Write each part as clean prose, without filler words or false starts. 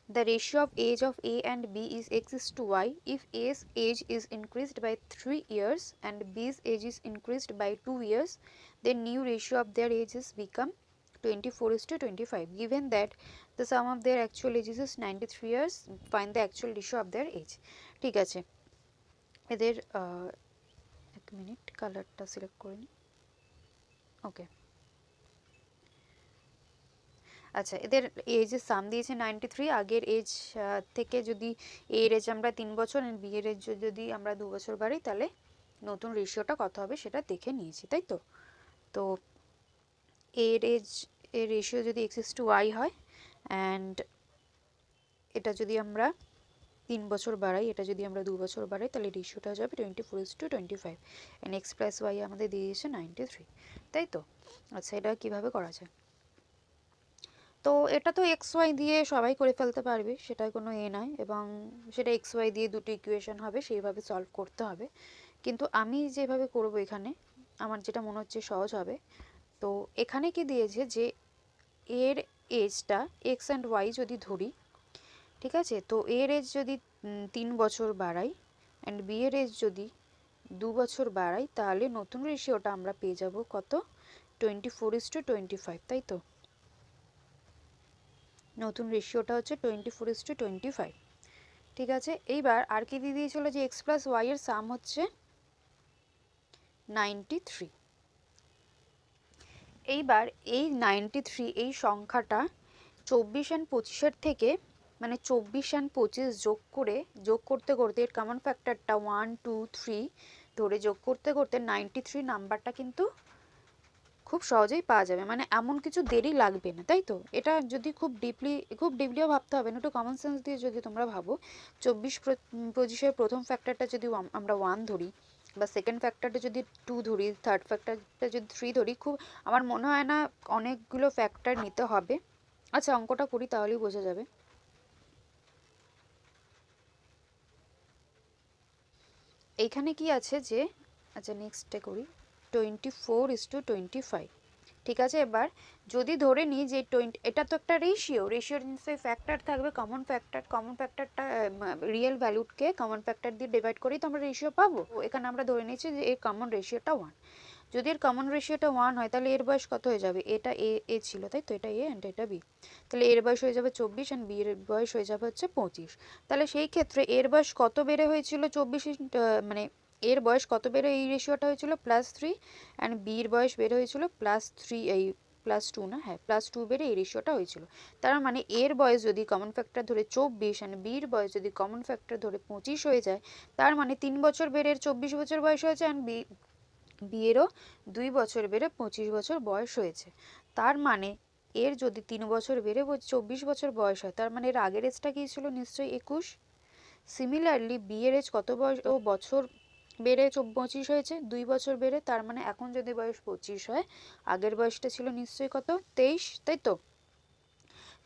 the ratio of age of A and B is x is to y. If A's age is increased by 3 years and B's age is increased by 2 years, then new ratio of their ages become 24 is to 25. Given that the sum of their actual ages is 93 years, find the actual ratio of their age. ঠিক আছে, এদের এক minute কালারটা select করে নিই। ওকে, আচ্ছা, এদের এজের সাম দিয়েছে 93। আগের এজ থেকে যদি এর এজ আমরা 3 বছর আর বি এর এজ যদি আমরা 2 বছর বাড়াই, তাহলে নতুন রেশিওটা কত হবে সেটা দেখে নিয়েছি, তাই তো। তো এর এজ এর রেশিও যদি এক্স ইস টু ওয়াই হয় অ্যান্ড এটা যদি আমরা 3 বছর বাড়াই, এটা যদি আমরা 2 বছর বাড়াই, তাহলে রেশিওটা হয়ে যাবে 24:25 অ্যান্ড এক্স প্লাস ওয়াই আমাদের দিয়ে দিয়েছে 93, তাই তো। আচ্ছা, এটা কিভাবে করা যায়? তো এটা তো এক্স ওয়াই দিয়ে সবাই করে ফেলতে পারবে, সেটা কোনো নয়, এবং সেটা এক্স ওয়াই দিয়ে দুটো ইকুয়েশন হবে, সেইভাবে সলভ করতে হবে। কিন্তু আমি যেভাবে করব এখানে, আমার যেটা মনে হচ্ছে সহজ হবে। তো এখানে কি দিয়েছে যে এর এজটা এক্স অ্যান্ড ওয়াই যদি ধরি, ঠিক আছে, তো এর এজ যদি 3 বছর বাড়াই অ্যান্ড বি এর এজ যদি 2 বছর বাড়াই, তাহলে নতুন রেশিওটা আমরা পেয়ে যাব কত? 24:25, তাই তো। নতুন রেশিওটা হচ্ছে 24:25, ঠিক আছে। এইবার আর কি দিয়ে দিয়েছিল যে এক্স প্লাস ওয়াই এর সাম হচ্ছে 93। এইবার এই 93 এই সংখ্যাটা 24 অ্যান্ড 25-এর থেকে, মানে 24 অ্যান্ড 25 যোগ করতে করতে এর কমন ফ্যাক্টরটা 1 2 3 ধরে যোগ করতে করতে 93 নাম্বারটা কিন্তু খুব সহজেই পাওয়া যাবে, মানে এমন কিছু দেরি লাগবে না, তাই তো। এটা যদি খুব ডিপলিও ভাবতে হবে না, একটু কমন সেন্স দিয়ে যদি তোমরা ভাবো, 24-25-এর প্রথম ফ্যাক্টরটা যদি আমরা 1 ধরি, বা সেকেন্ড ফ্যাক্টরটা যদি 2 ধরি, থার্ড ফ্যাক্টরটা যদি 3 ধরি, খুব আমার মনে হয় না অনেকগুলো ফ্যাক্টর নিতে হবে। আচ্ছা, অঙ্কটা করি তাহলেই বোঝা যাবে। এইখানে কি আছে যে, আচ্ছা নেক্সটে করি, 24:25, ঠিক আছে। এবার যদি ধরে নিই যে এটা তো একটা রেশিওর নিশ্চয়ই ফ্যাক্টর থাকবে, কমন ফ্যাক্টরটা রিয়েল ভ্যালুকে কমন ফ্যাক্টর দিয়ে ডিভাইড করেই তো আমরা রেশিও পাবো। এখানে আমরা ধরে নিচ্ছি যে এর কমন রেশিওটা 1। যদি এর কমন রেশিওটা 1 হয়, তাহলে এর বয়স কত হয়ে যাবে? এটা এ ছিল, তাই তো, এটা এ অ্যান্ড এটা বি, তাহলে এর বয়স হয়ে যাবে 24 অ্যান্ড বি এর বয়স হয়ে যাবে হচ্ছে 25। তাহলে সেই ক্ষেত্রে এর বয়স কত বেড়ে হয়েছিল? 24, মানে এর বয়স কত বেড়ে এই রেশিওটা হয়েছিল? +3, অ্যান্ড বির বয়স বেড়ে হয়েছিল +3, এই +2 না, হ্যাঁ +2 বেড়ে এই রেশিওটা হয়েছিল। তার মানে এর বয়স যদি কমন ফ্যাক্টর ধরে 24 অ্যান্ড বির বয়স যদি কমন ফ্যাক্টর ধরে 25 হয়ে যায়, তার মানে 3 বছর বেড়ে 24 বছর বয়স হয়েছে, অ্যান্ড বিয়েরও 2 বছর বেড়ে 25 বছর বয়স হয়েছে। তার মানে এর যদি 3 বছর বেড়ে 24 বছর বয়স হয়, তার মানে এর আগের এজটা কি ছিল? নিশ্চয়ই 21। সিমিলারলি বিয়ের এজ কত বছর বেড়ে 25 হয়েছে? 2 বছর বেড়ে, তার মানে এখন যদি বয়স 25 হয়, আগের বয়সটা ছিল নিশ্চয়ই কত? 23, তাই তো।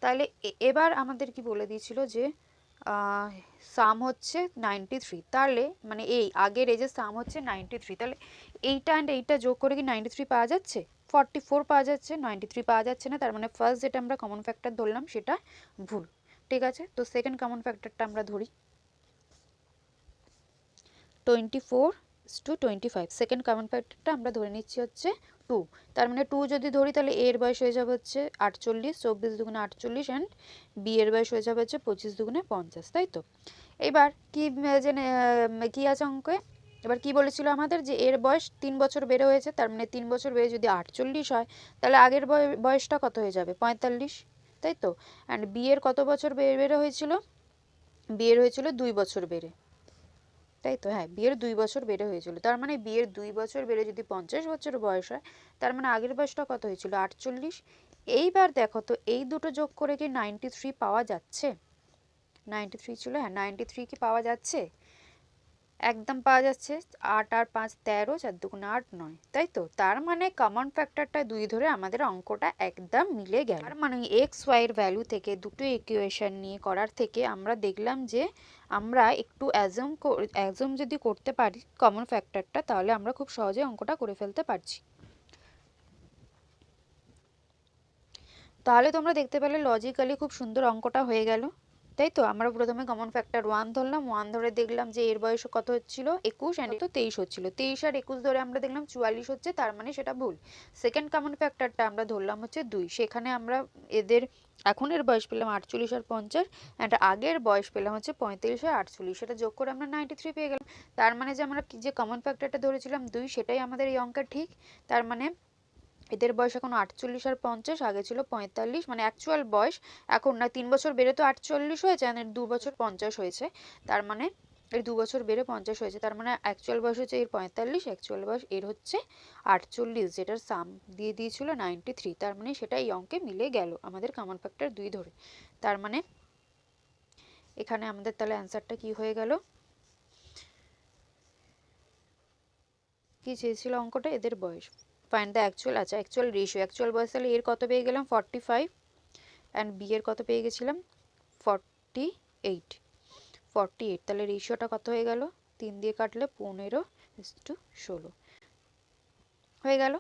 তাহলে এবার আমাদের কি বলে দিয়েছিল যে সাম হচ্ছে 93, তাহলে মানে এই আগের এজের সাম হচ্ছে 93, তাহলে এইটা অ্যান্ড এইটা যোগ করে কি 93 পাওয়া যাচ্ছে? 44 পাওয়া যাচ্ছে, 93 পাওয়া যাচ্ছে না। তার মানে ফার্স্ট যেটা আমরা কমন ফ্যাক্টর ধরলাম সেটা ভুল, ঠিক আছে। তো সেকেন্ড কমন ফ্যাক্টরটা আমরা ধরি, 24:25, সেকেন্ড কমন ফ্যাক্টরটা আমরা ধরে নিচ্ছি হচ্ছে 2। তার মানে 2 যদি ধরি, তাহলে এর বয়স হয়ে যাবে হচ্ছে 48, 24 দুগুণে 48, অ্যান্ড বি এর বয়স হয়ে যাবে হচ্ছে 25 দুগুণে 50, তাই তো। এবার কি জেনে কি আছে অঙ্কে? এবার কি বলেছিল আমাদের যে এর বয়স 3 বছর বেড়ে হয়েছে, তার মানে 3 বছর বেড়ে যদি 48 হয়, তাহলে আগের বয়সটা কত হয়ে যাবে? 45, তাই তো। অ্যান্ড বি এর কত বছর বেড়ে হয়েছিল? বি এর হয়েছিল 2 বছর বেড়ে, তাই তো। হ্যাঁ, বিয়ের 2 বছর বেড়ে হয়েছিল, তার মানে বিয়ের 2 বছর বেড়ে যদি 50 বছর বয়স হয়, তার মানে আগের বয়সটা কত হয়েছিল? 48। এইবার দেখো তো, এই দুটো যোগ করে কি 93 পাওয়া যাচ্ছে? 93 ছিল, হ্যাঁ 93 কি পাওয়া যাচ্ছে? একদম পাওয়া যাচ্ছে। 8 আর 5 13, 4 দুগুণে 8 9, তাই তো। তার মানে কমন ফ্যাক্টরটা 2 ধরে আমাদের অঙ্কটা একদম মিলে গেল। তার মানে এক্স ওয়াই এর ভ্যালু থেকে দুটো ইকুয়েশন নিয়ে করার থেকে আমরা দেখলাম যে আমরা একটু অ্যাজুম যদি করতে পারি কমন ফ্যাক্টরটা, তাহলে আমরা খুব সহজে অঙ্কটা করে ফেলতে পারছি। তাহলে তোমরা দেখতে পেলে লজিক্যালি খুব সুন্দর অঙ্কটা হয়ে গেল, তাই তো আমরা প্রথমে কমন ফ্যাক্টর 1 ধরলাম, 1 ধরে দেখলাম যে এর বয়স কত হচ্ছিল 21 এন্ড তো 23 হচ্ছিল, 23 আর 21 ধরে আমরা দেখলাম 44 হচ্ছে, তার মানে সেটা ভুল। সেকেন্ড কমন ফ্যাক্টরটা আমরা ধরলাম হচ্ছে 2, সেখানে আমরা এদের এখনের বয়স পেলাম 48 আর 50 এন্ড আগের বয়স পেলাম হচ্ছে 35 আর 48, সেটা যোগ করে আমরা 93 পেয়ে গেলাম। তার মানে যে আমরা যে কমন ফ্যাক্টরটা ধরেছিলাম 2, সেটাই আমাদের এই অঙ্কের ঠিক। তার মানে এদের বয়স এখন 48 আর 50, আগে ছিল 45, মানে অ্যাকচুয়াল বয়স এখন না 3 বছর বেড়ে তো 48 হয়েছে, আর 2 বছর 50 হয়েছে, তার মানে এর 2 বছর বেড়ে 50 হয়েছে, তার মানে অ্যাকচুয়াল বয়স হচ্ছে এর 45, অ্যাকচুয়াল বয়স এর হচ্ছে 48, যেটার সাম দিয়ে দিয়েছিল 93, তার মানে সেটা এই অঙ্কে মিলে গেল আমাদের কমন ফ্যাক্টর 2 ধরে। তার মানে এখানে আমাদের তাহলে অ্যান্সারটা কি হয়ে গেল, কি চেয়েছিল অঙ্কটা, এদের বয়স ফাইন্ড দ্য অ্যাকচুয়াল, আচ্ছা অ্যাকচুয়াল রেশিও, অ্যাকচুয়াল বয়স তাহলে এর কত পেয়ে গেলাম 45 অ্যান্ড বি এর কত পেয়ে গেছিলাম 48, 48, তাহলে রেশিওটা কত হয়ে গেল, 3 দিয়ে কাটলে 15:16 হয়ে গেল।